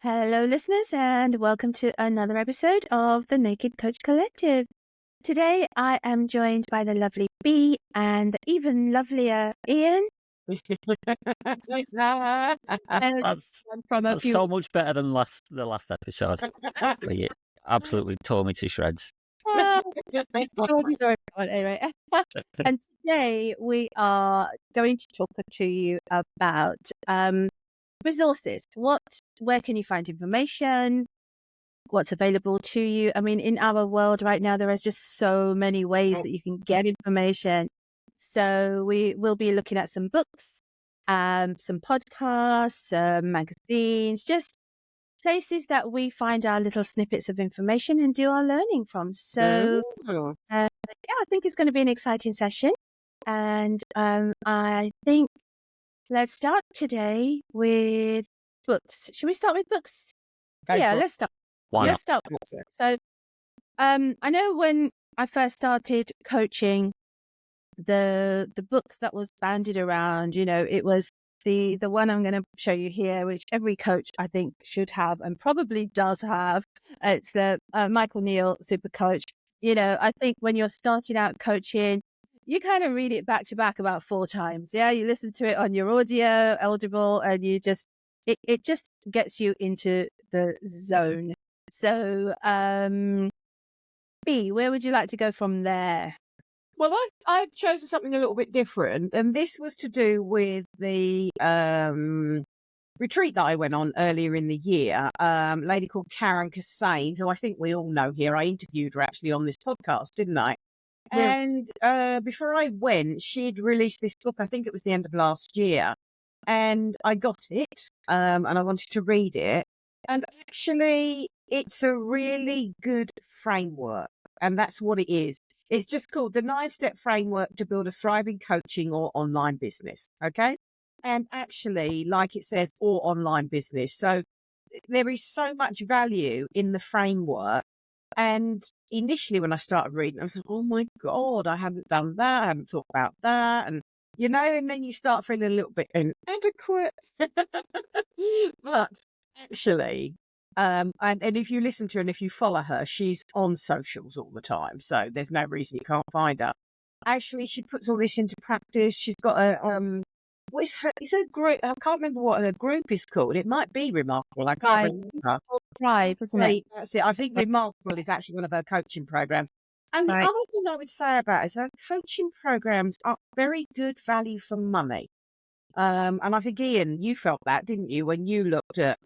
Hello, listeners, and welcome to another episode of the Naked Coach Collective. Today, I am joined by the lovely Bea and the even lovelier Ian. And That's from a few. so much better than the last episode. Where you absolutely tore me to shreds. Anyway. And today we are going to talk to you about resources. Where can you find information? What's available to you? I mean, in our world right now, there is just so many ways that you can get information. So we will be looking at some books, some podcasts, magazines, just places that we find our little snippets of information and do our learning from. So I think it's going to be an exciting session. And I think let's start today with books. Should we start with books? Let's start. Why Let's start. So, I know when I first started coaching, the book that was bandied around, it was the one I'm going to show you here, which every coach I think should have and probably does have. It's the Michael Neal Super Coach. I think when you're starting out coaching, you kind of read it back to back about 4 times. Yeah, you listen to it on your Audible, and you just it just gets you into the zone. So, Bea, where would you like to go from there? Well, I've chosen something a little bit different, and this was to do with the retreat that I went on earlier in the year. A lady called Karen Kassane, who I think we all know here. I interviewed her actually on this podcast, didn't I? Yeah. And before I went, she'd released this book. I think it was the end of last year, and I got it, and I wanted to read it. And actually, it's a really good framework, and that's what it is. It's just called the 9-Step Framework to Build a Thriving Coaching or Online Business. Okay. And actually, like it says, or online business. So there is so much value in the framework. And initially, when I started reading, I was like, oh my God, I haven't done that. I haven't thought about that. And, and then you start feeling a little bit inadequate. But actually, and if you listen to her and if you follow her, she's on socials all the time. So there's no reason you can't find her. Actually, she puts all this into practice. She's got it's a group. I can't remember what her group is called. It might be Remarkable. I can't remember. Thrive, isn't it? That's it. I think Remarkable is actually one of her coaching programs. And the Right. other thing I would say about it is her coaching programs are very good value for money. And I think, Ian, you felt that, didn't you, when you looked at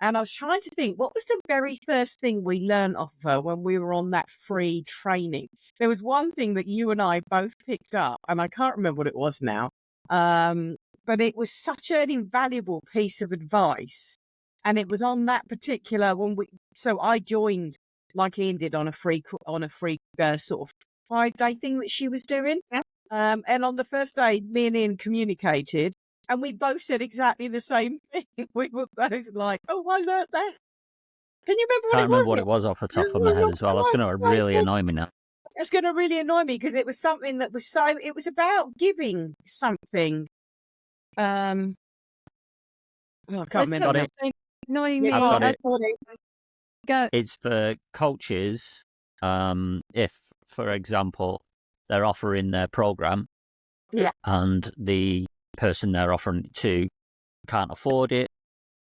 and I was trying to think, what was the very first thing we learned off of her when we were on that free training? There was one thing that you and I both picked up, and I can't remember what it was now, but it was such an invaluable piece of advice. And it was on that particular one. So I joined, like Ian did, on a free sort of 5-day thing that she was doing. Yeah. And on the first day, me and Ian communicated. And we both said exactly the same thing. We were both like, oh, I learnt that. Can you remember what it was? Can't remember what it was off the top of my head as well. That's going to really annoy me now. It's going to really annoy me because it was something that was it was about giving something. I can't remember. Got it. Annoying me. I've got it. Go. It's for coaches. If, for example, they're offering their program, and the person they're offering it to can't afford it,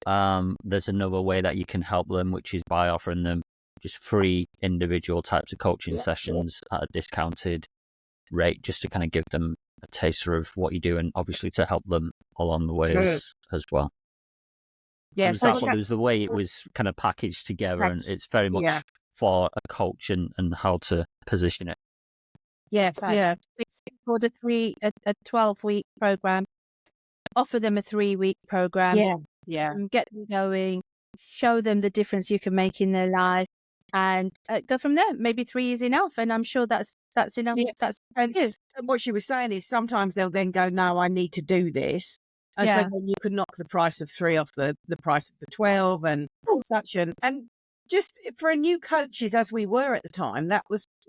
there's another way that you can help them, which is by offering them just free individual types of coaching sessions at a discounted rate, just to kind of give them a taster of what you do, and obviously to help them along the way as well. Yeah, so that was the way it was kind of packaged together, and it's very much for a coach and how to position it. Yes, yeah. For the a 12-week program, offer them a 3-week program. Yeah. Get them going, show them the difference you can make in their life, and go from there. Maybe 3 is enough, and I'm sure that's enough. Yeah. That's and what she was saying is sometimes they'll then go, no, I need to do this. And so then you can knock the price of 3 off the price of the 12 and such. And just for a new coaches as we were at the time,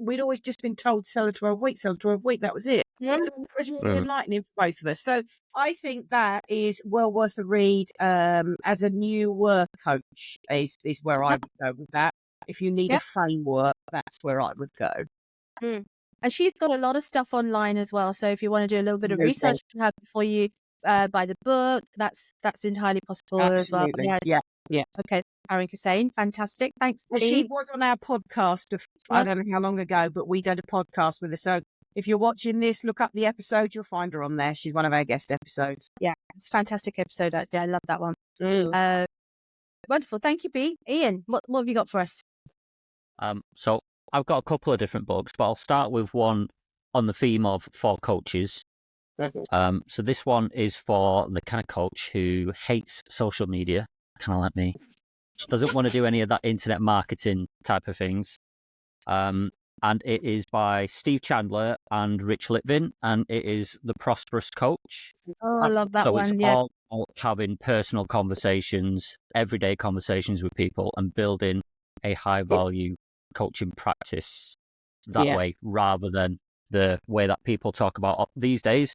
we'd always just been told sell a 12 week, sell a 12 week. That was it. Yeah. So it was really enlightening for both of us. So I think that is well worth a read. As a new work coach is where I would go with that. If you need a framework, that's where I would go. Mm. And she's got a lot of stuff online as well. So if you want to do a little bit of research before you buy the book, that's entirely possible as well. Yeah. Okay, Karen Kassane, fantastic. Thanks. Well, she was on our podcast I don't know how long ago, but we did a podcast with her. So if you're watching this, look up the episode. You'll find her on there. She's one of our guest episodes. Yeah, it's a fantastic episode. I love that one. Wonderful. Thank you, B. Ian, what have you got for us? So I've got a couple of different books, but I'll start with one on the theme of for coaches. So this one is for the kind of coach who hates social media, kind of like me, doesn't want to do any of that internet marketing type of things. And it is by Steve Chandler and Rich Litvin, and it is The Prosperous Coach. Oh, I love that one. So it's all about having personal conversations, everyday conversations with people, and building a high value coaching practice that way, rather than the way that people talk about these days,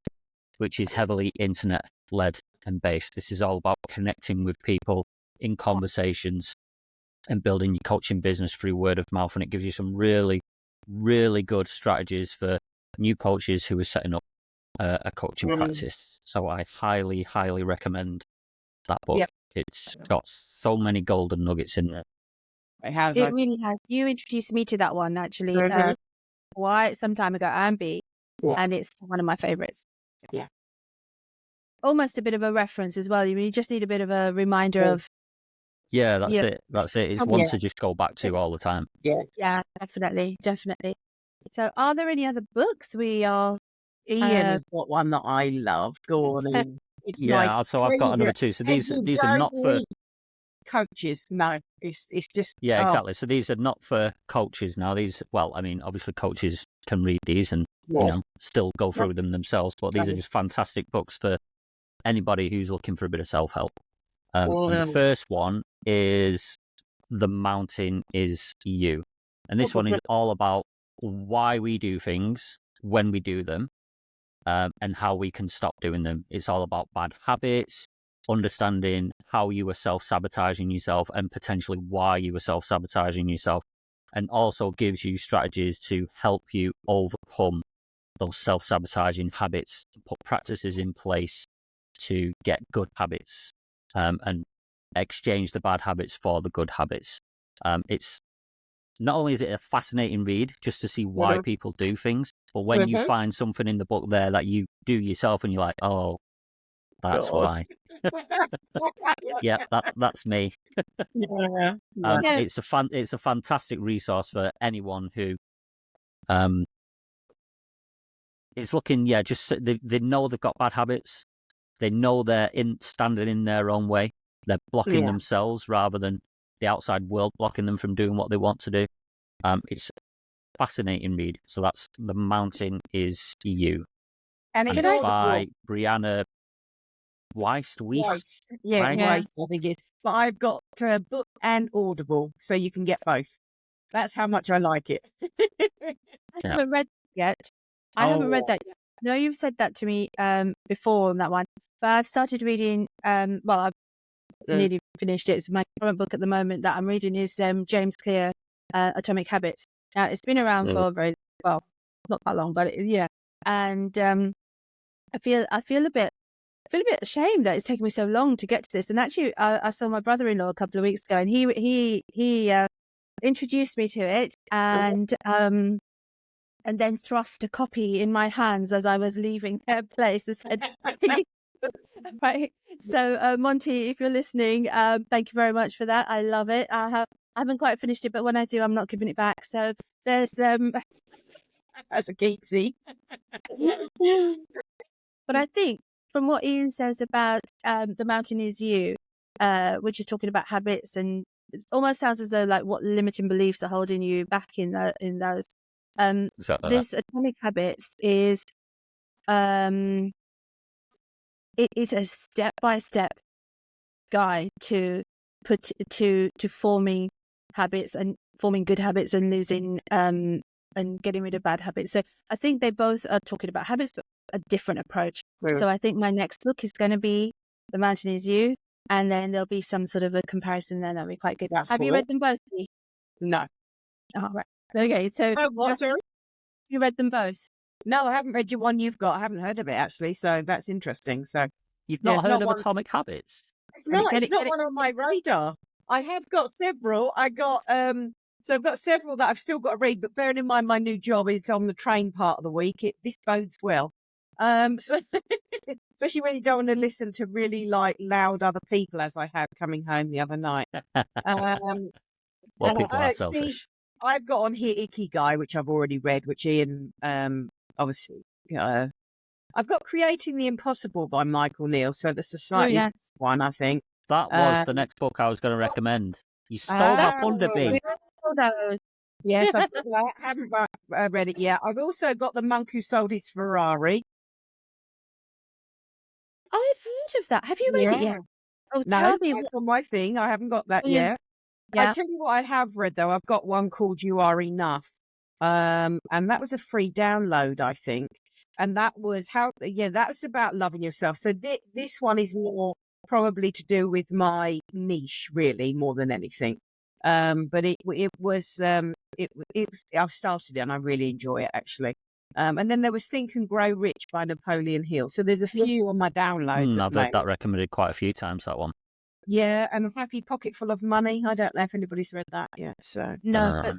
which is heavily internet led and based. This is all about connecting with people in conversations and building your coaching business through word of mouth. And it gives you some really, really good strategies for new coaches who are setting up a coaching practice. So I highly, highly recommend that book. It's got so many golden nuggets in there. It really has. You introduced me to that one, actually, quite some time ago, Ambi, and it's one of my favorites. Yeah. Almost a bit of a reference as well. You just need a bit of a reminder of. Yeah, that's it. That's it. It's one to just go back to all the time. Yeah, definitely. So are there any other books we are... Ian has got one that I love. Go on, Ian. It's so I've got another two. So these are not for coaches. No, it's just... Yeah, exactly. So these are not for coaches now. These, well, I mean, obviously coaches can read these and still go through them themselves, but these are just fantastic books for anybody who's looking for a bit of self-help. And the first one is The Mountain is You. And this one is all about why we do things when we do them, and how we can stop doing them. It's all about bad habits, understanding how you were self-sabotaging yourself and potentially why you were self-sabotaging yourself, and also gives you strategies to help you overcome those self-sabotaging habits, put practices in place to get good habits, and exchange the bad habits for the good habits. It's not only is it a fascinating read just to see why people do things, but when you find something in the book there that you do yourself and you're like, oh, that's why. Yeah, that's me. It's a fantastic resource for anyone who is looking. Yeah, just they know they've got bad habits. They know they're standing in their own way. They're blocking themselves rather than the outside world blocking them from doing what they want to do. It's a fascinating read. So that's The Mountain is You. And it's by Brianna Weist. Yeah, Weist, I think it is. But I've got book and Audible, so you can get both. That's how much I like it. I haven't read yet. I haven't read that yet. No, you've said that to me before on that one. But I've started reading, well, I've nearly finished it. So my current book at the moment that I'm reading is James Clear, Atomic Habits. Now, it's been around for very, well, not that long, but and I feel a bit ashamed that it's taken me so long to get to this. And actually, I saw my brother-in-law a couple of weeks ago, and he introduced me to it, and then thrust a copy in my hands as I was leaving their place and said, right. So, Monty, if you're listening, thank you very much for that. I love it. I haven't quite finished it, but when I do, I'm not giving it back. So there's as a geeksy. But I think from what Ian says about The Mountain is You, which is talking about habits, and it almost sounds as though like what limiting beliefs are holding you back in those. This Atomic Habits is it's a step-by-step guide to forming habits and forming good habits and losing and getting rid of bad habits. So I think they both are talking about habits, but a different approach. So I think my next book is going to be The Mountain Is You, and then there'll be some sort of a comparison there. That'll be quite good. That's Have you cool. read them both, Lee? No. Oh, right. Okay, so Oh, what, sorry? you read them both? No, I haven't read your one you've got. I haven't heard of it, actually, so that's interesting. So You've Yeah, not it's heard not of one- Atomic Habits? it's not Get it, one on my radar. I have got several. I've got several that I've still got to read, but bearing in mind my new job is on the train part of the week, this bodes well. So especially when you don't want to listen to really loud other people, as I had coming home the other night. Um, Well, people are see, selfish. I've got on here Ikigai, which I've already read, which Ian obviously. I've got Creating the Impossible by Michael Neal, so that's a slightly yes. one, I think. That was the next book I was going to recommend. You stole my thunder, B. Yes, I've got that. Haven't read it yet. I've also got The Monk Who Sold His Ferrari. I've heard of that. Have you read it yet? Oh, No, tell me. that's on my thing. I haven't got that Oh, yeah. yet. Yeah. I tell you what I have read, though. I've got one called You Are Enough. And that was a free download, I think. And that was that was about loving yourself. So this one is more probably to do with my niche, really, more than anything. But it was I've started it and I really enjoy it, actually. And then there was Think and Grow Rich by Napoleon Hill. So there's a few on my downloads. I've heard that recommended quite a few times, that one. Yeah, and A Happy Pocket Full of Money. I don't know if anybody's read that yet. So No, but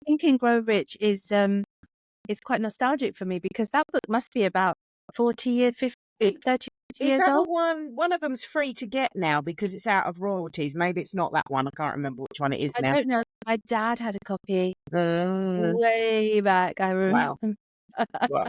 Think and Grow Rich is quite nostalgic for me because that book must be about 40 years, 50, 30 years is that old. one of them's free to get now because it's out of royalties. Maybe it's not that one. I can't remember which one it is I now. don't know. My dad had a copy Mm. way back. I remember. Wow. Wow.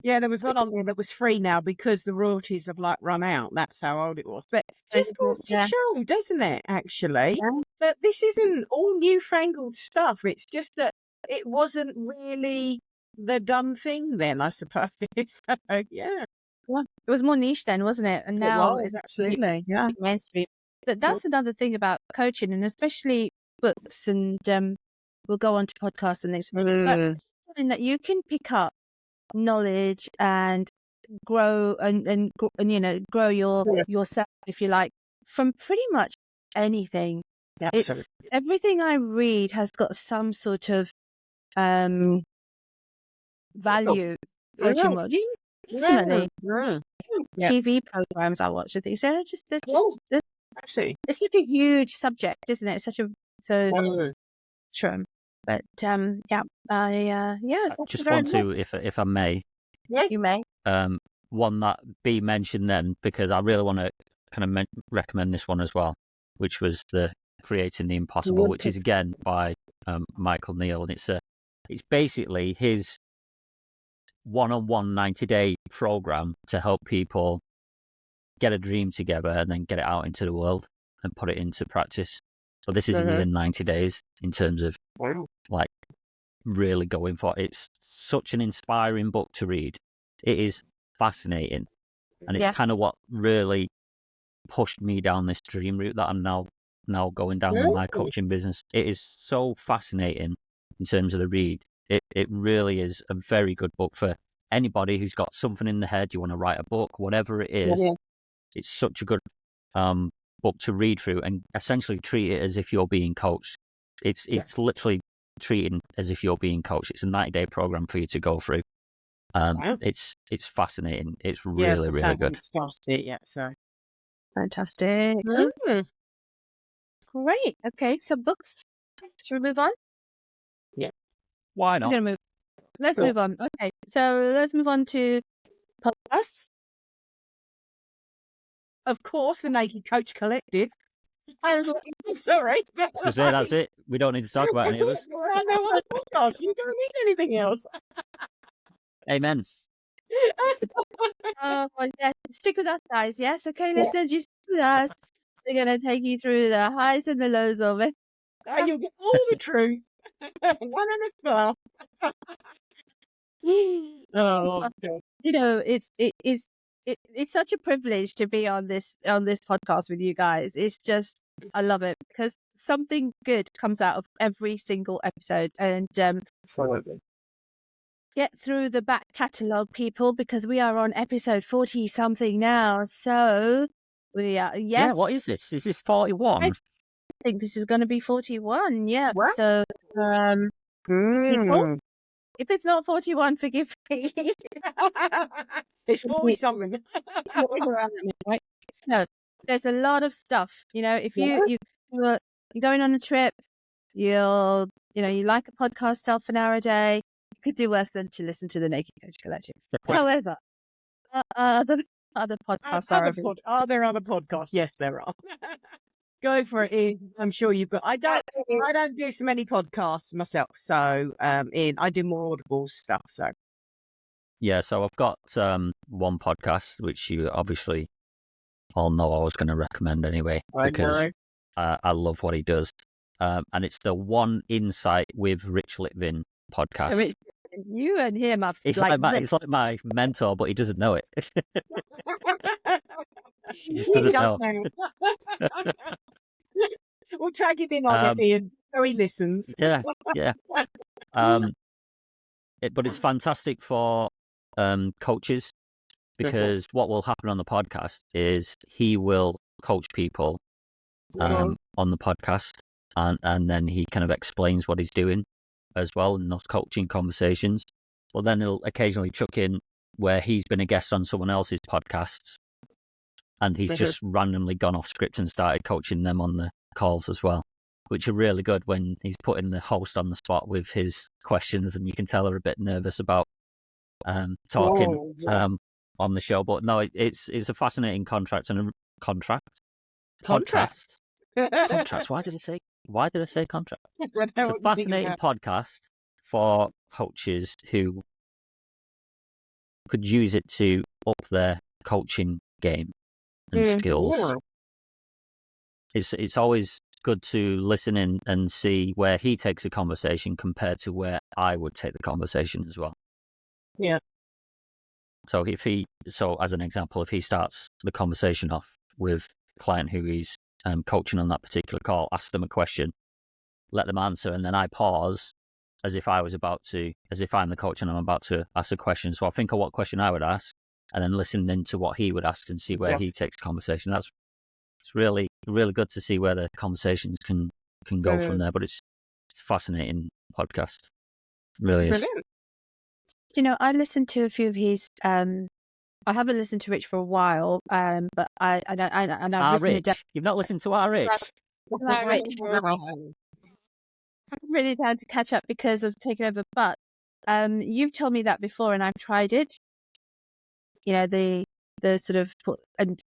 Yeah, there was one on there that was free now because the royalties have run out. That's how old it was. But just goes to show, doesn't it, actually, that this isn't all newfangled stuff. It's just that it wasn't really the done thing then, I suppose. So, yeah. Well, it was more niche then, wasn't it? And now it's absolutely, yeah. mainstream. But that's another thing about coaching, and especially books. And we'll go on to podcasts and things. But something that you can pick up knowledge and grow and grow yourself, if you like, from pretty much anything. Absolutely. It's everything I read has got some sort of value. Coaching world. Definitely. TV programs I watch and things. They're just Actually, it's such a huge subject, isn't it? It's such a true. But I just want to, if I may, you may. One that B mentioned then, because I really want to kind of recommend this one as well, which was the Creating the Impossible, which is again by Michael Neal, and it's basically his one-on-one 90-day program to help people get a dream together and then get it out into the world and put it into practice. So this is within 90 days in terms of like really going for it. It's such an inspiring book to read. It is fascinating, and it's kind of what really pushed me down this dream route that I'm now going down with my coaching business. It is so fascinating in terms of the read. It really is a very good book for anybody who's got something in the head, you want to write a book, whatever it is. It's such a good book to read through and essentially treat it as if you're being coached. It's literally treating as if you're being coached. It's a 90-day program for you to go through. It's fascinating. It's really, really good. So Fantastic. Great. Okay, so books. Should we move on? Yeah. Why We're not? gonna move. Let's move on. Okay, so let's move on to podcasts. Of course, the Naked Coach Collective. I'm sorry. To say that's it. We don't need to talk about any of us. I know what podcast. You don't need anything else. Amen. Yeah, stick with us, guys. Yes, okay, listeners, you stick with us. We're gonna take you through the highs and the lows of it. And you'll get all the truth. One and a half. Oh, you know, it's such a privilege to be on this podcast with you guys. It's just, I love it because something good comes out of every single episode. And Absolutely. get through the back catalogue, people, because we are on episode 40 something now. So we are, yes. Yeah, what is this? Is this 41? I think this is going to be 41. Yeah. What? So, people, if it's not 41, forgive me. It's 40 something. Always around that, right? So there's a lot of stuff. If you're going on a trip, you like a podcast half an hour a day, you could do worse than to listen to the Naked Coach Collective. However, other podcasts Are there other podcasts? Yes, there are. Go for it, Ian. I'm sure you've got. I don't do so many podcasts myself, so Ian, I do more Audible stuff. So Yeah, so I've got one podcast which you obviously all know I was going to recommend anyway because I love what he does, and it's the One Insight with Rich Litvin podcast. You and him have It's like my mentor, but he doesn't know it. He just doesn't know. We'll tag him in on it, Ian, so he listens. Yeah. But it's fantastic for coaches because what will happen on the podcast is he will coach people on the podcast, and then he kind of explains what he's doing as well in those coaching conversations. But then he'll occasionally chuck in where he's been a guest on someone else's podcast, and he's just randomly gone off script and started coaching them on the calls as well, which are really good when he's putting the host on the spot with his questions, and you can tell they're a bit nervous about talking on the show. But no, it's a fascinating podcast. Why did I say contract? It's a fascinating podcast for coaches who could use it to up their coaching game and skills. It's always good to listen in and see where he takes a conversation compared to where I would take the conversation as well. Yeah. So as an example, if he starts the conversation off with a client who he's coaching on that particular call, ask them a question, let them answer, and then I pause as if I'm the coach and I'm about to ask a question. So I think of what question I would ask, and then listen into what he would ask and see where he takes the conversation. It's really, really good to see where the conversations can go from there. But it's a fascinating podcast. It really is. I listened to a few of his. I haven't listened to Rich for a while, but I've written it down. You've not listened to our Rich? I'm really down to catch up because of taking over. But you've told me that before, and I've tried it. The sort of and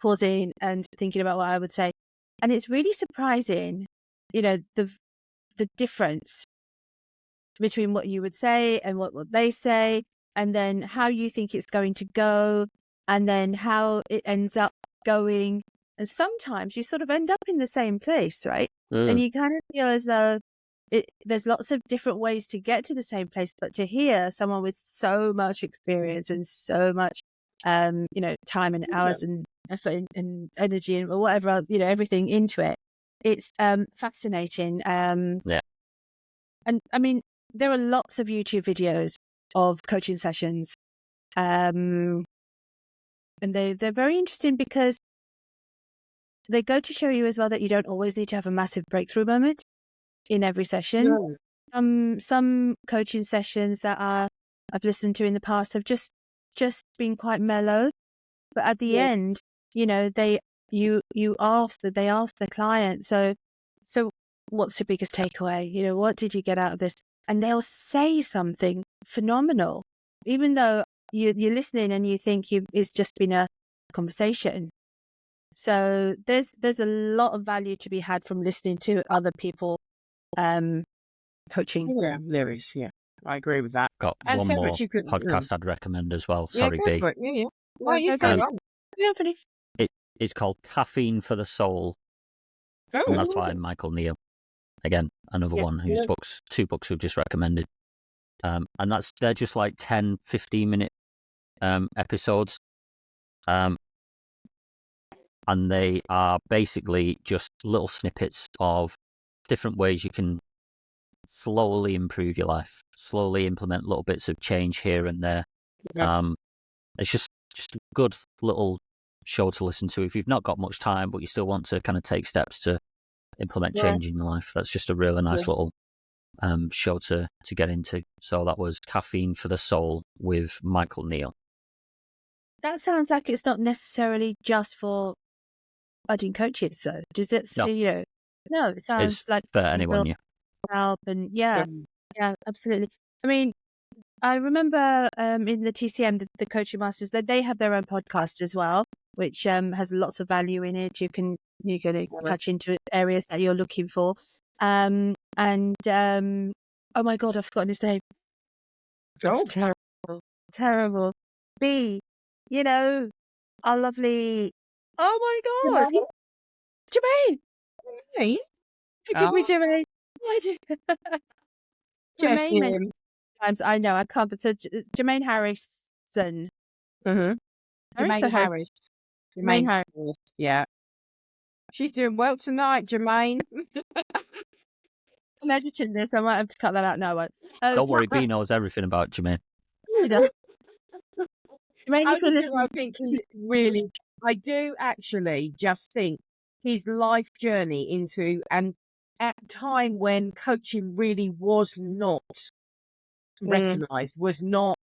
pausing and thinking about what I would say, and it's really surprising. The difference between what you would say and what they say, and then how you think it's going to go, and then how it ends up going. And sometimes you sort of end up in the same place, right? And you kind of feel as though there's lots of different ways to get to the same place, but to hear someone with so much experience and so much, time and hours and effort and energy and whatever else, everything into it, it's fascinating. And I mean, there are lots of YouTube videos of coaching sessions, and they're very interesting because they go to show you as well that you don't always need to have a massive breakthrough moment in every session. Some coaching sessions that I've listened to in the past have just been quite mellow, but at the end, they ask the client, so what's the biggest takeaway? What did you get out of this? And they'll say something phenomenal, even though you're listening and you think it's just been a conversation. So there's a lot of value to be had from listening to other people coaching. Yeah, there is. Yeah, I agree with that. Got And one so more much you could- podcast I'd recommend as well. Sorry, go B. for it. Yeah. Well, you go go on. It's called Caffeine for the Soul, and that's by Michael Neal. Again, another one whose two books we've just recommended. And they're just like 10, 15 minute episodes. and they are basically just little snippets of different ways you can slowly improve your life, slowly implement little bits of change here and there. It's just a good little show to listen to if you've not got much time, but you still want to kind of take steps to implement change in your life. That's just a really nice little show to get into. So that was Caffeine for the Soul with Michael Neal. That sounds like it's not necessarily just for budding coaches, though. Does it? No. No, it sounds It's like for anyone. Yeah. help and yeah, absolutely. I mean, I remember in the TCM, the coaching masters, that they have their own podcast as well, which has lots of value in it. You can touch into areas that you're looking for. Oh my God, I've forgotten his name. It's terrible. B, our lovely. Oh my God, Jermaine. Forgive me, Jermaine. Why do Jermaine? Times I know I can't, but so Jermaine Harrison. Jermaine Harris. Jermaine Harris. Yeah. She's doing well tonight, Jermaine. I'm editing this. I might have to cut that out. No, I won't. Don't worry, B knows everything about Jermaine. Jermaine, if you're listening, I think he's really. I do actually just think his life journey into and at a time when coaching really was not recognised, was not,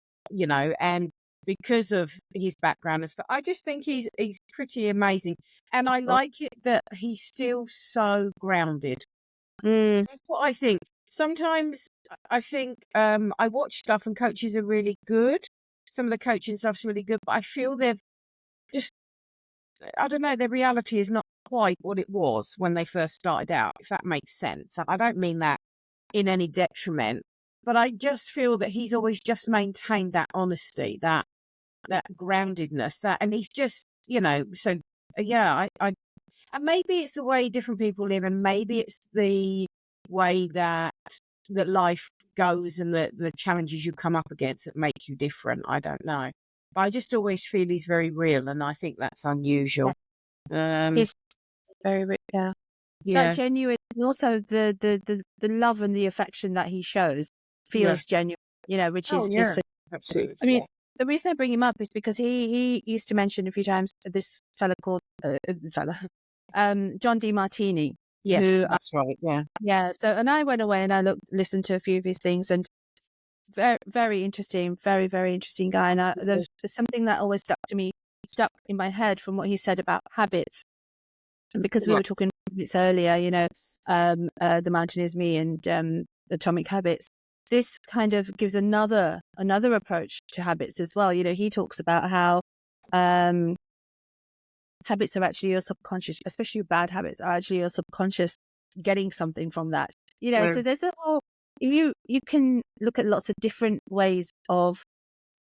and because of his background and stuff, I just think he's pretty amazing. And I like it that he's still so grounded. That's what I think. Sometimes I think I watch stuff and coaches are really good. Some of the coaching stuff's really good, but I feel they've just, I don't know, their reality is not quite what it was when they first started out, if that makes sense. I don't mean that in any detriment, but I just feel that he's always just maintained that honesty, that groundedness, and he's just, so yeah, I and maybe it's the way different people live, and maybe it's the way that life goes and the challenges you come up against that make you different. I don't know. But I just always feel he's very real, and I think that's unusual. he's very rich, yeah. That genuine, and also the love and the affection that he shows feels genuine, which is absolutely. I mean, the reason I bring him up is because he used to mention a few times this fella called John DeMartini. Yes, that's right. Yeah. Yeah. So, and I went away and I listened to a few of his things, and very, very interesting, very, very interesting guy. And there's something that always stuck in my head from what he said about habits. And because we were talking habits earlier, the Mountain is Me and Atomic Habits. This kind of gives another approach to habits as well. He talks about how habits are actually your subconscious, especially bad habits, are actually your subconscious getting something from that. So there's a whole. You can look at lots of different ways of.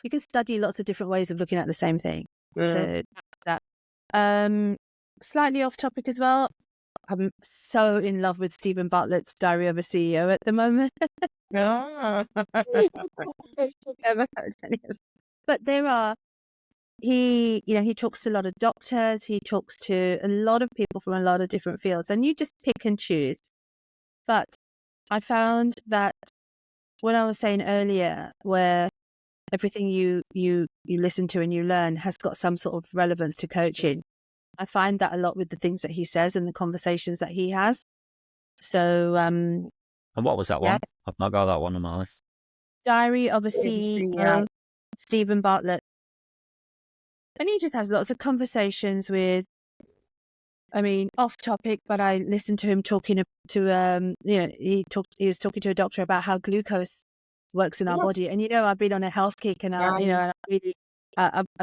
You can study lots of different ways of looking at the same thing. So that. Slightly off topic as well. I'm so in love with Stephen Bartlett's Diary of a CEO at the moment. But there are, he talks to a lot of doctors, he talks to a lot of people from a lot of different fields, and you just pick and choose. But I found that what I was saying earlier, where everything you listen to and you learn has got some sort of relevance to coaching, I find that a lot with the things that he says and the conversations that he has. So, and what was that one? I've not got that one on my list. Diary of a CEO, Stephen Bartlett. And he just has lots of conversations with, off topic, but I listened to him talking to, he was talking to a doctor about how glucose works in our body. And, I've been on a health kick and,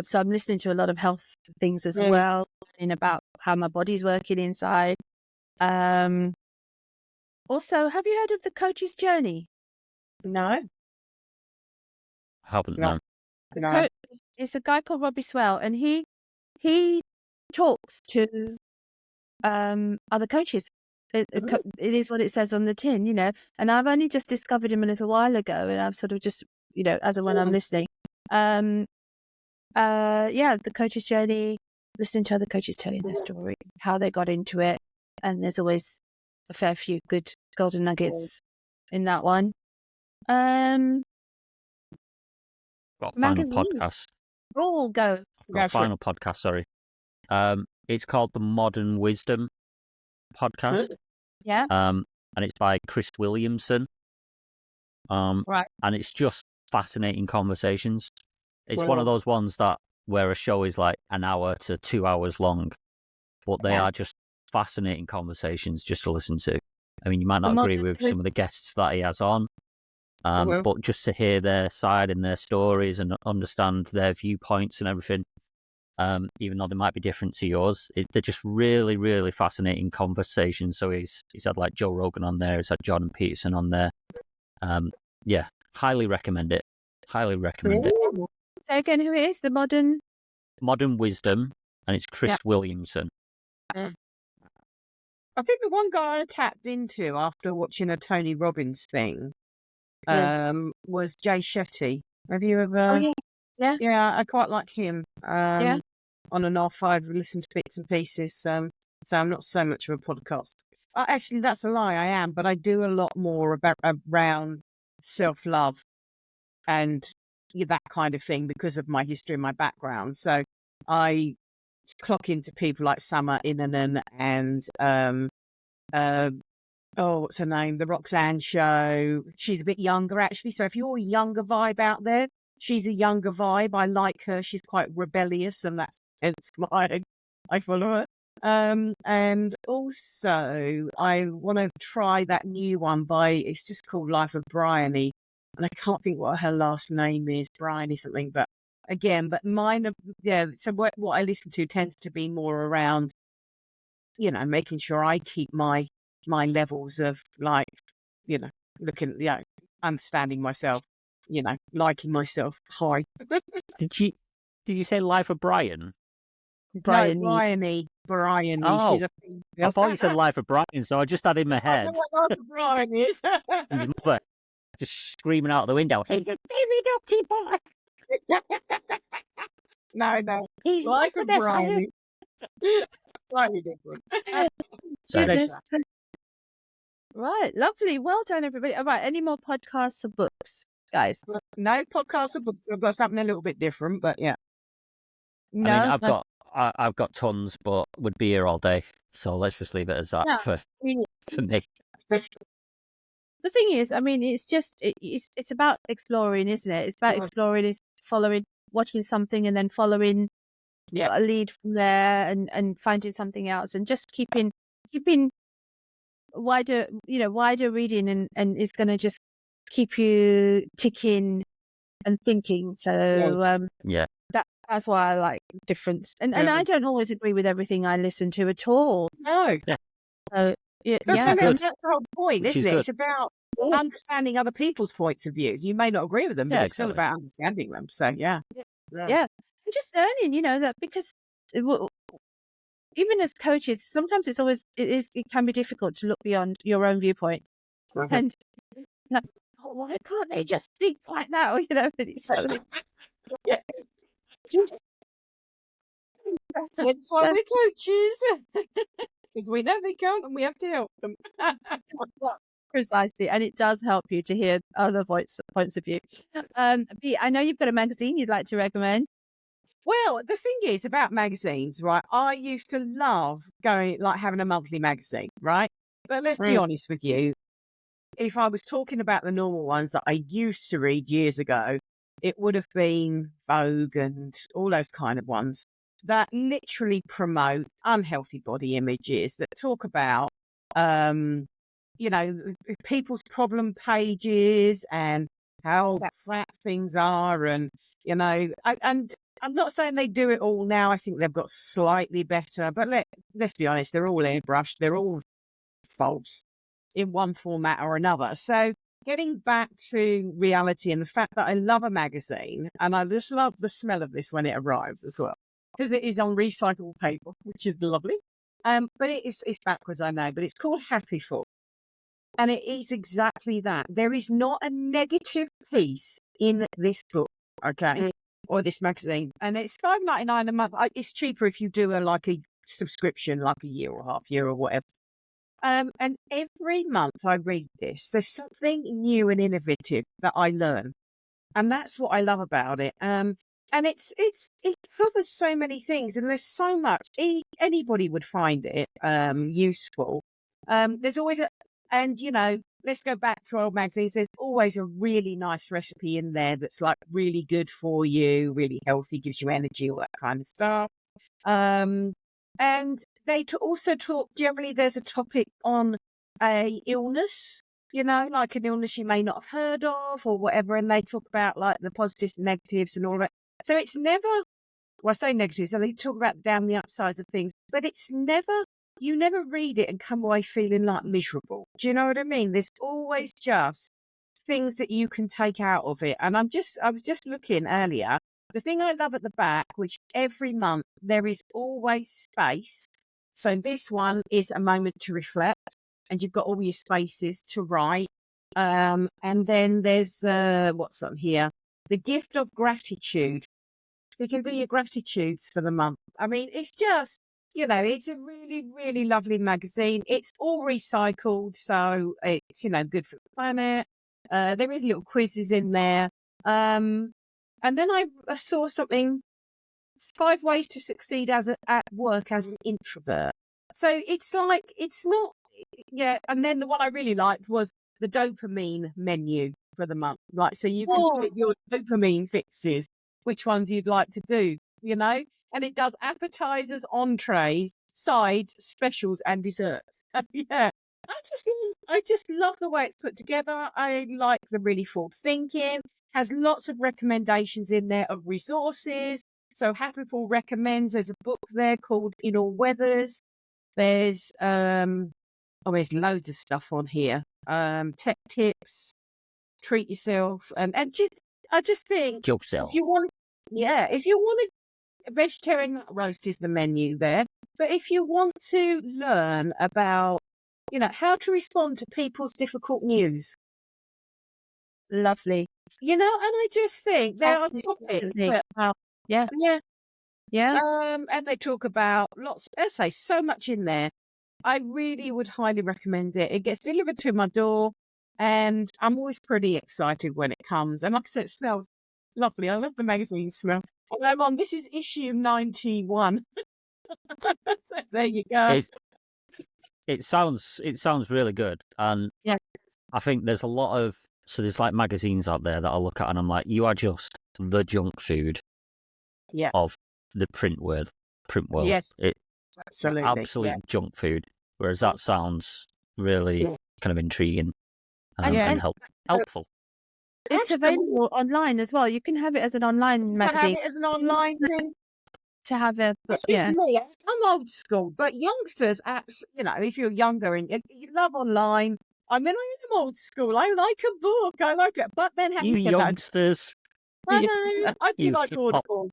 so I'm listening to a lot of health things as well, and about how my body's working inside. Also, have you heard of the coach's journey? No. Haven't, no. It's a guy called Robbie Swell, and he talks to other coaches. It is what it says on the tin, and I've only just discovered him a little while ago, and I've sort of just, as of when I'm listening. The coach's journey. listening to other coaches telling their story, how they got into it. And there's always a fair few good golden nuggets in that one. Got a final Magazine. podcast. Oh, go. Got a final podcast, sorry. It's called the Modern Wisdom podcast. Yeah. And it's by Chris Williamson. Right. And it's just fascinating conversations. It's one of those ones where a show is like an hour to 2 hours long, but they are just fascinating conversations just to listen to. I mean, you might not agree with some of the guests that he has on, but just to hear their side and their stories and understand their viewpoints and everything, even though they might be different to yours, they're just really, really fascinating conversations. So he's had like Joe Rogan on there, he's had Jordan Peterson on there. Yeah, highly recommend it. Highly recommend it. So again, who it is? The Modern Wisdom, and it's Chris Williamson. I think the one guy I tapped into after watching a Tony Robbins thing was Jay Shetty. Have you ever? Oh, yeah. Yeah. Yeah, I quite like him. On and off, I've listened to bits and pieces. So I'm not so much of a podcast. Actually, that's a lie. I am, but I do a lot more around self-love and that kind of thing because of my history and my background. So I clock into people like Summer Inanen and what's her name? The Roxanne Show. She's a bit younger, actually. So if you're a younger vibe out there, she's a younger vibe. I like her. She's quite rebellious, and that's why I follow her. And also, I want to try that new one it's just called Life of Bryony. And I can't think what her last name is, Bryony something. But mine, so what I listen to tends to be more around, making sure I keep my levels of understanding myself, liking myself high. Did you say Life of Brian? Bryony. Oh, I thought you said Life of Brian, so I just had in my head. I know what Life of Brian is. His mother just screaming out the window, "He's a very naughty boy." No. He's Life not of the best Brian. Slightly different. Goodness. Right, lovely. Well done, everybody. All right, any more podcasts or books, guys? No podcasts or books. I've got something a little bit different, but yeah. No, I mean, I've got tons, but would be here all day. So let's just leave it as that for me. The thing is, I mean, it's just it's about exploring, isn't it? It's about exploring, is following, watching something, and then following a lead from there, and finding something else, and just keeping wider reading, and it's going to just keep you ticking and thinking. So that's why I like difference, and I don't always agree with everything I listen to at all. No. So that's the whole point, isn't it? Good. It's about understanding other people's points of views. You may not agree with them, but it's still about understanding them. So yeah, and just learning, that because even as coaches, sometimes it can be difficult to look beyond your own viewpoint, and why can't they just think like that? Or, it's so that's why we're coaches. Because we know they can't and we have to help them. Precisely. And it does help you to hear other points of view. B, I know you've got a magazine you'd like to recommend. Well, the thing is about magazines, right? I used to love having a monthly magazine, right? But let's be honest with you. If I was talking about the normal ones that I used to read years ago, it would have been Vogue and all those kind of ones that literally promote unhealthy body images, that talk about, people's problem pages and how flat things are. And, and I'm not saying they do it all now. I think they've got slightly better, but let's be honest, they're all airbrushed. They're all false in one format or another. So getting back to reality and the fact that I love a magazine, and I just love the smell of this when it arrives as well, because it is on recycled paper, which is lovely. But it's backwards, I know, but it's called Happy Full. And it is exactly that. There is not a negative piece in this book, okay? or this magazine, and it's $5.99 a month. It's cheaper if you do a subscription, like a year or half year or whatever. And every month I read this, there's something new and innovative that I learn, and that's what I love about it. And it covers so many things, and there's so much. Anybody would find it useful. There's always and let's go back to old magazines. There's always a really nice recipe in there that's like really good for you, really healthy, gives you energy, all that kind of stuff. And they also talk, generally there's a topic on a illness, like an illness you may not have heard of or whatever. And they talk about like the positives and negatives and all that. So it's never, well, I say negatives, so they talk about down the upsides of things, but it's never, you never read it and come away feeling like miserable. Do you know what I mean? There's always just things that you can take out of it. And I was just looking earlier. The thing I love at the back, which every month there is always space. So this one is a moment to reflect, and you've got all your spaces to write. And then there's what's on here? The gift of gratitude. So you can do your gratitudes for the month. I mean, it's just, it's a really, really lovely magazine. It's all recycled, so it's, good for the planet. There is little quizzes in there. And then I saw something, it's 5 ways to succeed at work as an introvert. So it's like, it's not, yeah. And then the one I really liked was the dopamine menu for the month. Like, so you can check your dopamine fixes, which ones you'd like to do, and it does appetizers, entrees, sides, specials, and desserts. Yeah. I just love the way it's put together. I like the really forward thinking. Has lots of recommendations in there of resources. So Happy Paul recommends, there's a book there called In All Weathers. There's there's loads of stuff on here. Tech tips, treat yourself, and I just think Yourself. if you want a vegetarian nut roast is the menu there. But if you want to learn about, how to respond to people's difficult news, Lovely. and I just think there are topics Yeah. and they talk about lots, let's say, so much in there. I really would highly recommend it. It gets delivered to my door, and I'm always pretty excited when it comes. And like I said, it smells lovely. I love the magazine smell. And this is issue 91. So there you go. It sounds really good, and yeah. I think there's a lot of there's like magazines out there that I look at and I'm like, you are just the junk food of the print world. Yes, it's absolutely, absolute junk food. Whereas that sounds really kind of intriguing and helpful. It's available online as well. You can have it as an online magazine. Have it as an online thing. To have a book, It's me. I'm old school, but youngsters, if you're younger and you love online. I mean, I am old school. I like a book. I like it. But then having said youngsters, that, I know I do like Audible.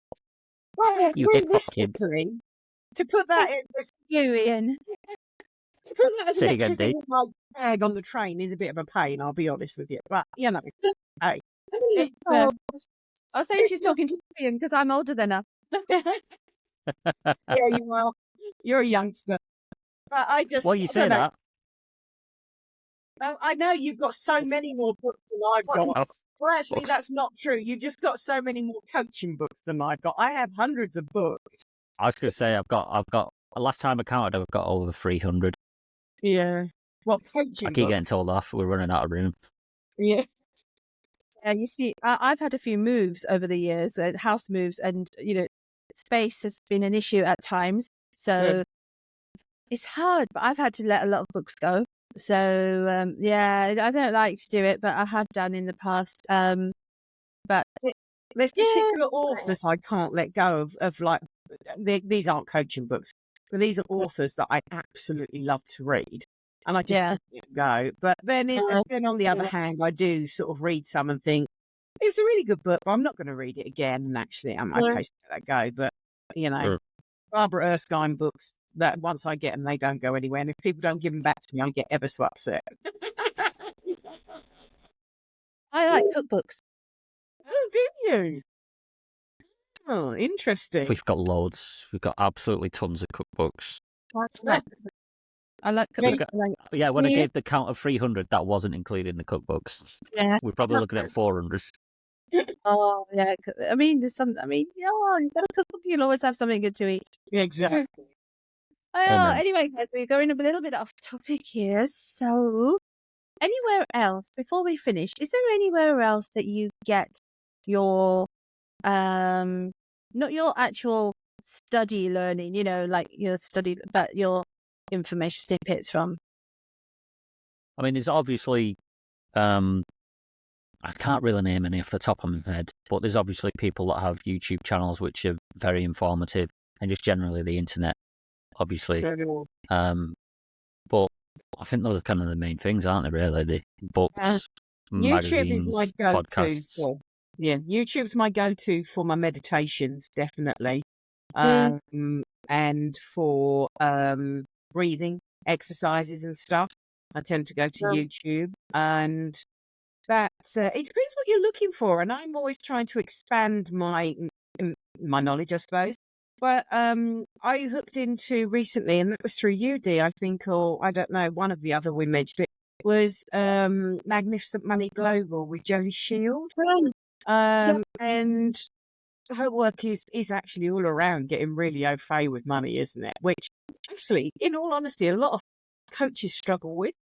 Well, realistically, to put that in Ian. To put that as an extra thing in my bag on the train is a bit of a pain, I'll be honest with you. But, hey. I'll say she's talking to Ian because I'm older than her. Yeah, you are. You're a youngster. But I just... Well, you say that. I know you've got so many more books than I've got. Well, actually, that's not true. You've just got so many more coaching books than I've got. I have hundreds of books. I was going to say, I've got. Last time I counted, I've got over 300. Yeah. Well, coaching I keep getting told off. We're running out of room. Yeah. You see, I've had a few moves over the years, house moves, and space has been an issue at times. So it's hard, but I've had to let a lot of books go. So I don't like to do it, but I have done in the past. But there's particular authors I can't let go of like these aren't coaching books, but these are authors that I absolutely love to read, and I just can't go. But then on the other hand, I do sort of read some and think it's a really good book, but I'm not going to read it again. And actually, I'm okay to let that go. But Barbara Erskine books, that once I get them, they don't go anywhere. And if people don't give them back to me, I get ever so upset. I like cookbooks. Oh, do you? Oh, interesting. We've got loads. We've got absolutely tons of cookbooks. I like Yeah. Yeah, when I Yeah. gave the count of 300, that wasn't included in the cookbooks. Yeah. We're probably looking at 400. Oh, yeah. I mean, there's some. I mean, yeah, you got a cookbook. You'll always have something good to eat. Exactly. Oh, Amen. anyway, guys, we're going a little bit off topic here. So, anywhere else before we finish? Is there anywhere else that you get your not your actual study learning, like your study, but your information snippets from? I mean, there's obviously, I can't really name any off the top of my head, but there's obviously people that have YouTube channels which are very informative, and just generally the internet, obviously. But I think those are kind of the main things, aren't they? Really, the books, YouTube is my magazines, go-to. podcasts. YouTube's my go-to for my meditations, definitely. Mm. And for breathing exercises and stuff, I tend to go to YouTube, and that's it depends what you're looking for. And I'm always trying to expand my knowledge, I suppose. But I hooked into recently, and that was through UD, I think, or I don't know, one of the other we mentioned it was Magnificent Money Global with Jodie Shield. And her work is actually all around getting really au fait with money, isn't it? Which actually, in all honesty, a lot of coaches struggle with.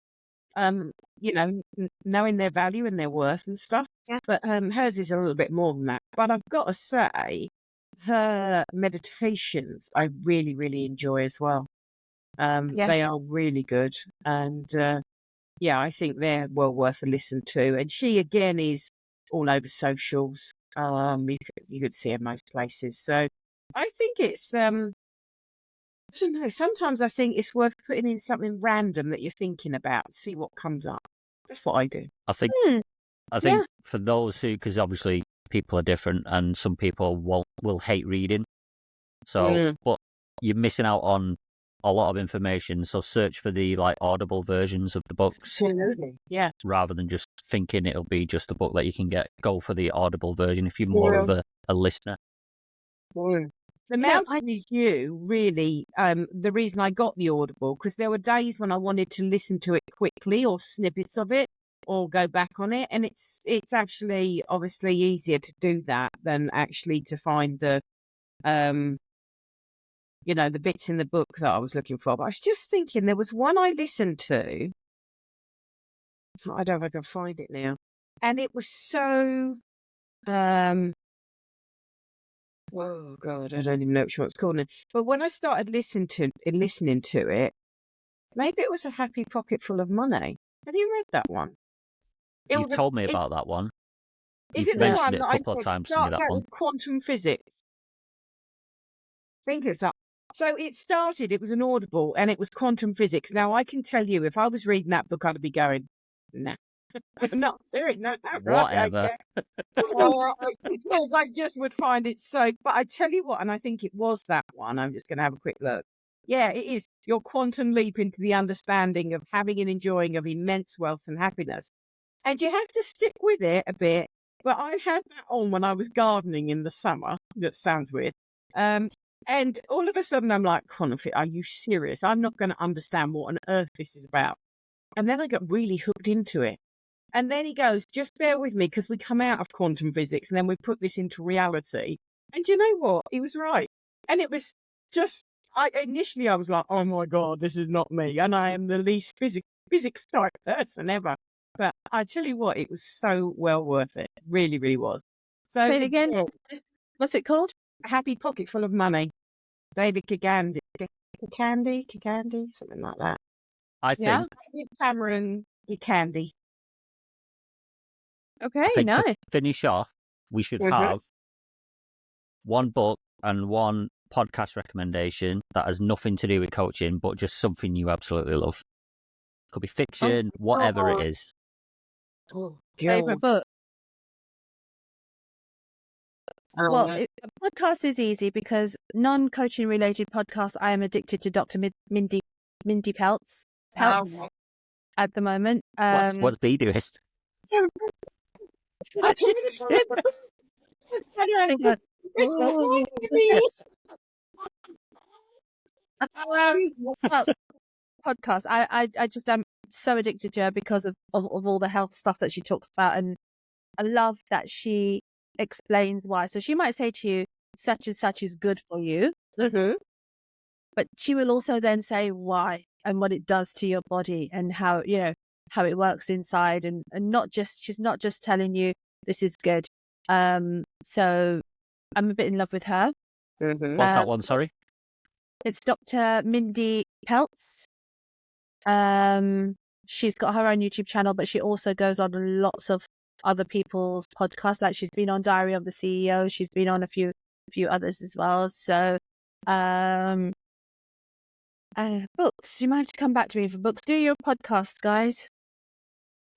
Knowing their value and their worth and stuff. Yeah. But hers is a little bit more than that. But I've got to say, her meditations I really, really enjoy as well. They are really good, and I think they're well worth a listen to. And she again is all over socials. You could see her most places. So I think it's I don't know. Sometimes I think it's worth putting in something random that you're thinking about, see what comes up. That's what I do. I think for those who, because obviously people are different, and some people will hate reading. So, but you're missing out on a lot of information. So search for the Audible versions of the books. Absolutely, yeah. Rather than just thinking it'll be just a book that you can get. Go for the Audible version if you're more of a listener. The Mountain is You, really, the reason I got the Audible, because there were days when I wanted to listen to it quickly or snippets of it or go back on it. And it's actually obviously easier to do that than actually to find the, the bits in the book that I was looking for. But I was just thinking there was one I listened to. I don't know if I can find it now. And it was so, oh God, I don't even know which one it's called now. But when I started listening to it, maybe it was A Happy Pocket Full of Money. Have you read that one? You've told me about that one. Is You've it the mentioned one it a that couple of times to me, that one. with quantum physics? I think it's that. So it was an Audible, and it was quantum physics. Now, I can tell you, if I was reading that book, I'd be going, nah. I'm not doing that. Whatever. Because I just would find it so. But I tell you what, and I think it was that one. I'm just going to have a quick look. Yeah, it is your quantum leap into the understanding of having and enjoying of immense wealth and happiness. And you have to stick with it a bit. But I had that on when I was gardening in the summer. That sounds weird. And all of a sudden I'm like, are you serious? I'm not going to understand what on earth this is about. And then I got really hooked into it. And then he goes, just bear with me, because we come out of quantum physics and then we put this into reality. And you know what? He was right. And it was just, initially I was like, oh my God, this is not me. And I am the least physics type person ever. But I tell you what, it was so well worth it. It really, really was. So say it again. What's it called? A Happy Pocket Full of Money. David Kagandi, something like that. I think David Cameron Kagandi. Okay, I think nice. to finish off, we should have one book and one podcast recommendation that has nothing to do with coaching, but just something you absolutely love. Could be fiction, whatever it is. Favorite book? Well, a podcast is easy because non-coaching related podcasts. I am addicted to Dr. Mindy Peltz at the moment. What's B doing? It's not Oh. like me. Well, podcast. I just am so addicted to her because of all the health stuff that she talks about, and I love that she explains why. So she might say to you, such and such is good for you, but she will also then say why and what it does to your body and how how it works inside, and she's not just telling you this is good. So I'm a bit in love with her. What's that one? Sorry. It's Dr. Mindy Peltz. She's got her own YouTube channel, but she also goes on lots of other people's podcasts. Like she's been on Diary of the CEO. She's been on a few others as well. So, books. You might have to come back to me for books. Do your podcasts, guys.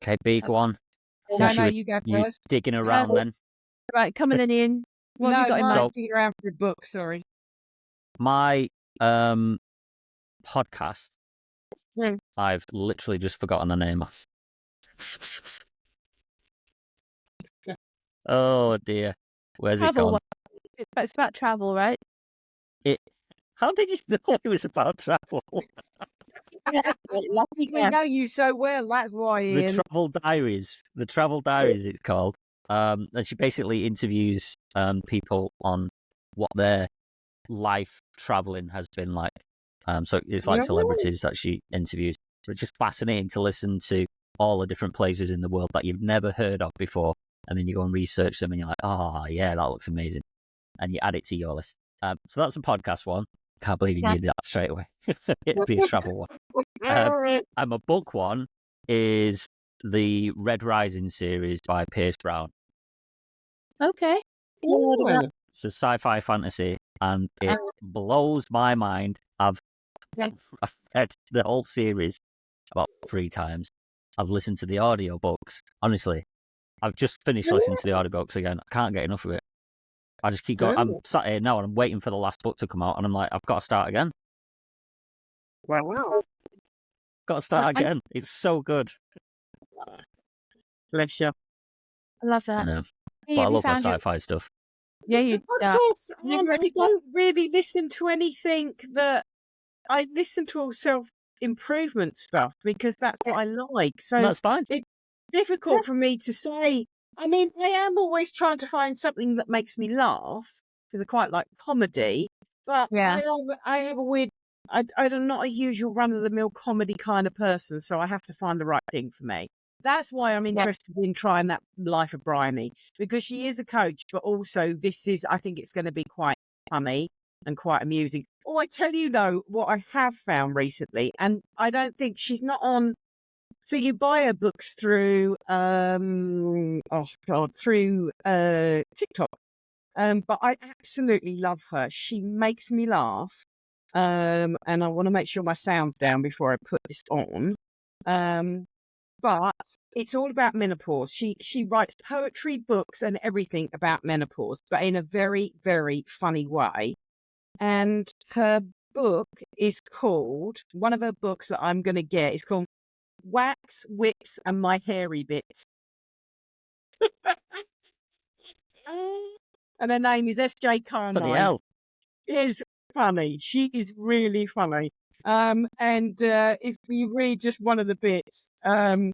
Okay, big one. No, Since you go you first. digging around then. Right, come on in. What have you got in mind? No, dig around for a book, sorry. My podcast, I've literally just forgotten the name of. Oh dear. Where's Travel it gone? It's about travel, right? How did you know it was about travel? We know you so well, that's why, The Ian. Travel Diaries. The Travel Diaries, it's called. And she basically interviews people on what their life traveling has been like. So it's like celebrities that she interviews. So it's just fascinating to listen to all the different places in the world that you've never heard of before. And then you go and research them and you're like, oh, yeah, that looks amazing. And you add it to your list. So that's a podcast one. Can't believe you knew that straight away. It'd be a travel one. And my book one is the Red Rising series by Pierce Brown. Okay. It's a sci-fi fantasy, and it blows my mind. I've read the whole series about 3 times. I've listened to the audiobooks. Honestly, I've just finished listening to the audiobooks again. I can't get enough of it. I just keep going. I'm sat here now and I'm waiting for the last book to come out, and I'm like, I've got to start again. Wow. Got to start again. It's so good. Bless you. I love that. I know. Hey, But I have you love my found your- sci-fi stuff. Yeah, you Podcasts, and I don't really listen to anything that I listen to all self-improvement stuff because that's what I like. So That's fine. it's difficult for me to say. I mean, I am always trying to find something that makes me laugh because I quite like comedy. But Yeah. I have a weird. I'm not a usual run-of-the-mill comedy kind of person, so I have to find the right thing for me. That's why I'm interested in trying that Life of Bryony, because she is a coach, but also I think it's going to be quite funny and quite amusing. Oh, I tell you though, what I have found recently, and I don't think she's not on. So you buy her books through, through TikTok. But I absolutely love her. She makes me laugh. And I want to make sure my sound's down before I put this on. But it's all about menopause. She writes poetry, books, and everything about menopause, but in a very, very funny way. And her book is called, one of her books that I'm going to get is called Wax, Whips, and My Hairy Bits. And her name is S.J. Bloody Carnine. hell. Is funny. She is really funny. And if you read just one of the bits, a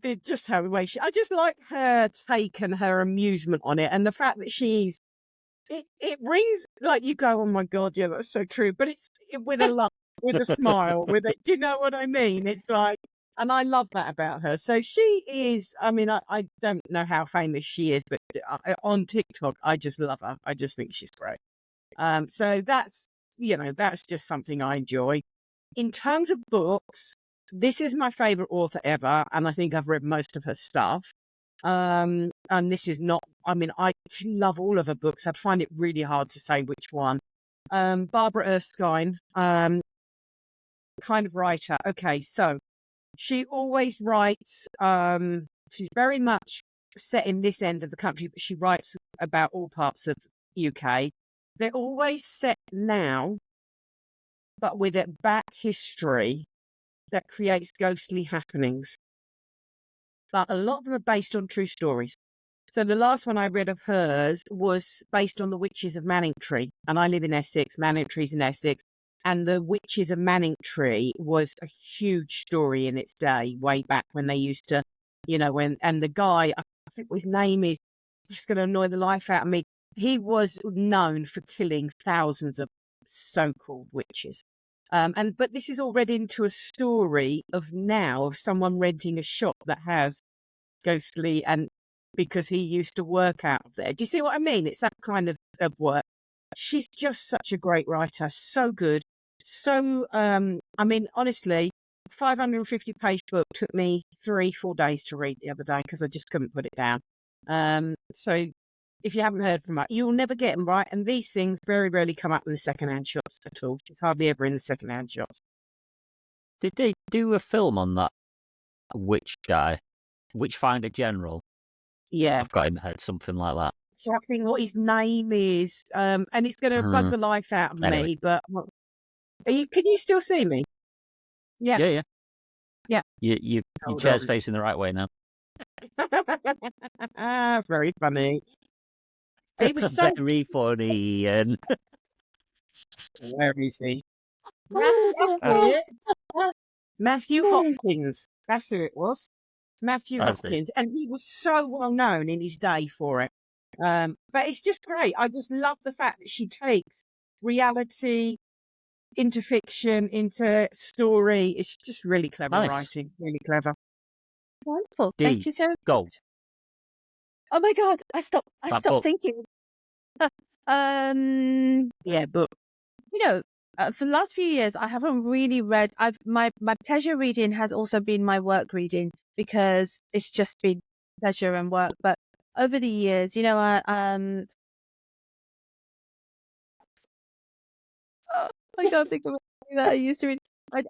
bit just how the way I just like her take and her amusement on it, and the fact that it rings like you go, oh my god, yeah, that's so true. But it's with a laugh, with a smile, with it. You know what I mean? It's like, and I love that about her. So she is. I mean, I don't know how famous she is, but on TikTok, I just love her. I just think she's great. So that's just something I enjoy. In terms of books, this is my favorite author ever, and I think I've read most of her stuff. And this is not, I mean, I love all of her books. I'd find it really hard to say which one. Barbara Erskine, kind of writer. Okay, so she always writes, she's very much set in this end of the country, but she writes about all parts of UK. They're always set now, but with a back history that creates ghostly happenings. But a lot of them are based on true stories. So the last one I read of hers was based on the Witches of Manningtree, and I live in Essex. Manningtree's in Essex, and the Witches of Manningtree was a huge story in its day, way back when they used to, and the guy, I think his name is, it's going to annoy the life out of me. He was known for killing thousands of so-called witches. But this is all read into a story of someone renting a shop that has ghostly, and because he used to work out of there. Do you see what I mean? It's that kind of work. She's just such a great writer, so good. So, honestly, 550-page book took me 3-4 days to read the other day because I just couldn't put it down. So if you haven't heard from her, you'll never get them, right? And these things very rarely come up in the second-hand shops at all. It's hardly ever in the second-hand shops. Did they do a film on that witch guy? Witchfinder General? Yeah. I've got in my head something like that. I can't think what his name is. And it's going to bug the life out of me, but can you still see me? Yeah. Yeah. Your chair's facing the right way now. Very funny. It was so very funny, Ian. Where is he? Matthew Hopkins. That's who it was. Matthew Hopkins. And he was so well known in his day for it. But it's just great. I just love the fact that she takes reality into fiction, into story. It's just really clever writing. Really clever. Wonderful. Thank you so much. Go. Oh my God. I stopped thinking. Yeah, but for the last few years, I haven't really read. My pleasure reading has also been my work reading because it's just been pleasure and work. But over the years, I can't think of anything that I used to read.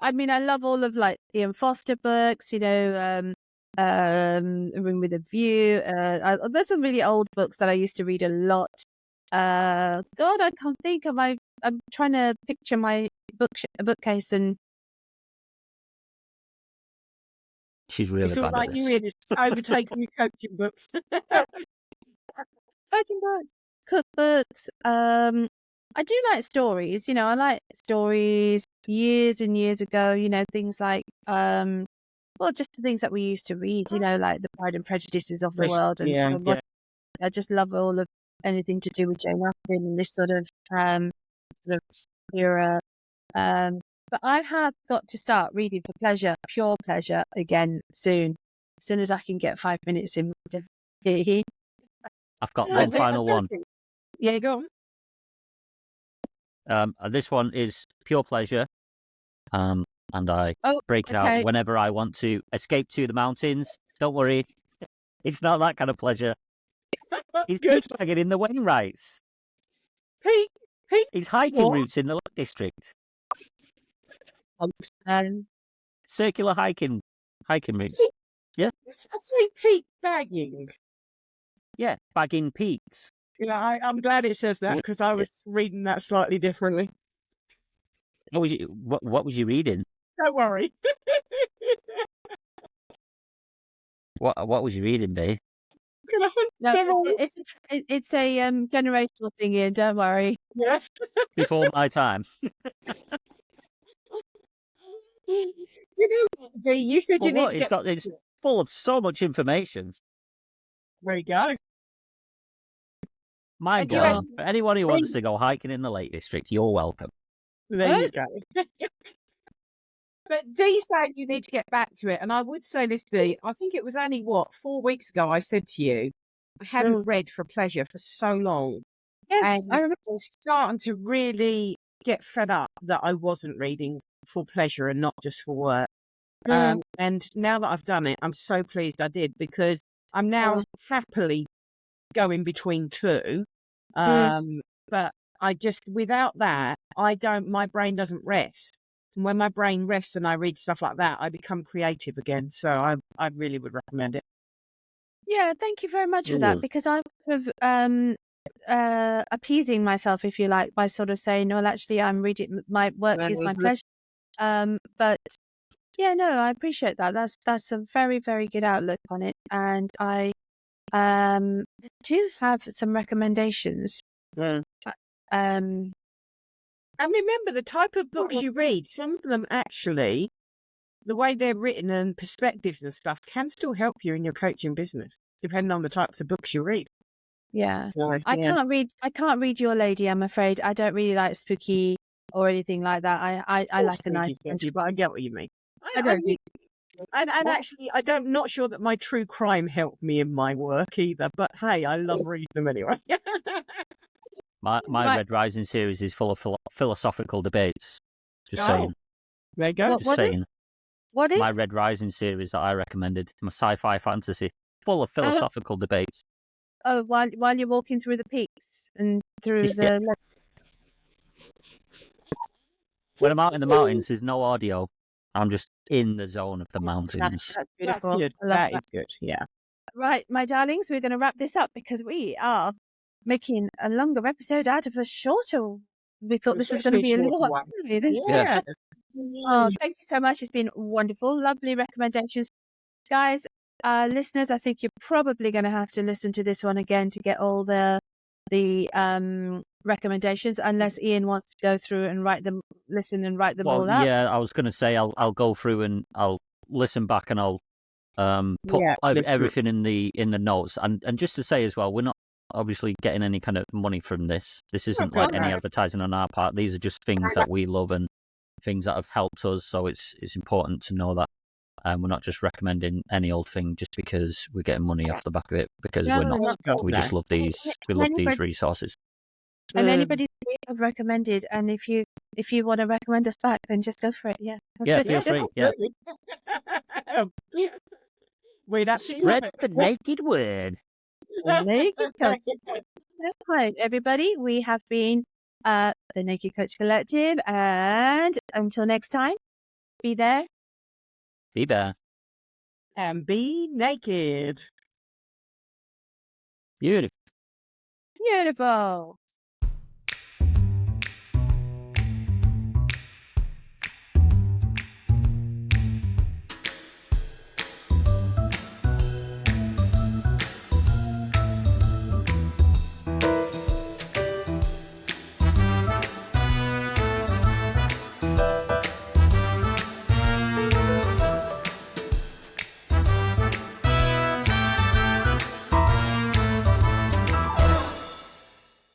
I love all of like Ian Foster books. Room with a View. There's some really old books that I used to read a lot. God, I can't think of. I'm trying to picture my bookcase, and she's really it's all bad like at you this. in is overtaking your coaching books. coaching books, cookbooks. I do like stories. I like stories years and years ago. Things like just the things that we used to read. Like the Pride and Prejudices of the world, and I just love all of anything to do with Jane Austen and this sort of era. But I have got to start reading for pleasure, pure pleasure again soon. As soon as I can get 5 minutes in. I've got one final one. Yeah, go on. This one is pure pleasure. And I break it out whenever I want to escape to the mountains. Don't worry. It's not that kind of pleasure. He's peaking in the Wainwrights. He's hiking routes in the Lake District. Circular hiking routes. Yeah. It's actually peak bagging. Yeah, bagging peaks. I'm glad it says that because I was reading that slightly differently. What was you reading? Don't worry. What was you reading, babe? No, it's a generational thing, Ian. Don't worry. Yeah. Before my time. You said you need to get... It's full of so much information. There you go. My God, for anyone who wants to go hiking in the Lake District, you're welcome. There you go. But Dee said you need to get back to it. And I would say this, Dee, I think it was only, 4 weeks ago I said to you, I hadn't read for pleasure for so long. Yes, and I remember starting to really get fed up that I wasn't reading for pleasure and not just for work. And now that I've done it, I'm so pleased I did because I'm now happily going between two. But I just, without that, my brain doesn't rest. And when my brain rests and I read stuff like that, I become creative again. So I really would recommend it. Yeah, thank you very much for that, because I was appeasing myself, if you like, by sort of saying, well, actually, I'm reading, my work is my pleasure. But yeah, no, I appreciate that. That's a very, very good outlook on it. And I I do have some recommendations. Yeah. Um, And remember, the type of books you read, some of them actually, the way they're written and perspectives and stuff can still help you in your coaching business, depending on the types of books you read. yeah. So, I yeah. can't read Your Lady, I'm afraid. I don't really like spooky or anything like that. I like a nice Spooky, but I get what you mean. I don't think And actually, not sure that my true crime helped me in my work either. But hey, I love reading them anyway. My Right. Red Rising series is full of philosophical debates. Just Oh, saying. there you go. Just saying. What is? My Red Rising series that I recommended, my sci-fi fantasy, full of philosophical debates. Oh, while you're walking through the peaks and through Yeah. the When I'm out in the mountains, there's no audio. I'm just in the zone of the mountains. That's beautiful. That's good. I love That is good. Yeah. Right, my darlings, we're going to wrap this up because we are making a longer episode out of a shorter. We thought this was going to be a little one. Yeah. Oh, thank you so much. It's been wonderful. Lovely recommendations. Guys, listeners, I think you're probably going to have to listen to this one again to get all the recommendations, unless Ian wants to go through and listen and write them all up. Yeah, I was going to say I'll go through and I'll listen back and I'll put everything in the notes. And just to say as well, we're not obviously getting any kind of money from this. This isn't like any advertising on our part. These are just things that we love and things that have helped us. So it's important to know that we're not just recommending any old thing just because we're getting money off the back of it, because we're not. We just love these. We love these resources. And anybody that we have recommended, and if you want to recommend us back, then just go for it. Yeah. Yeah, feel free. Yeah. We'd actually Spread the naked word. Naked Coach. Right, everybody. We have been the Naked Coach Collective, and until next time, be there. Be there. And be naked. Beautiful. Beautiful.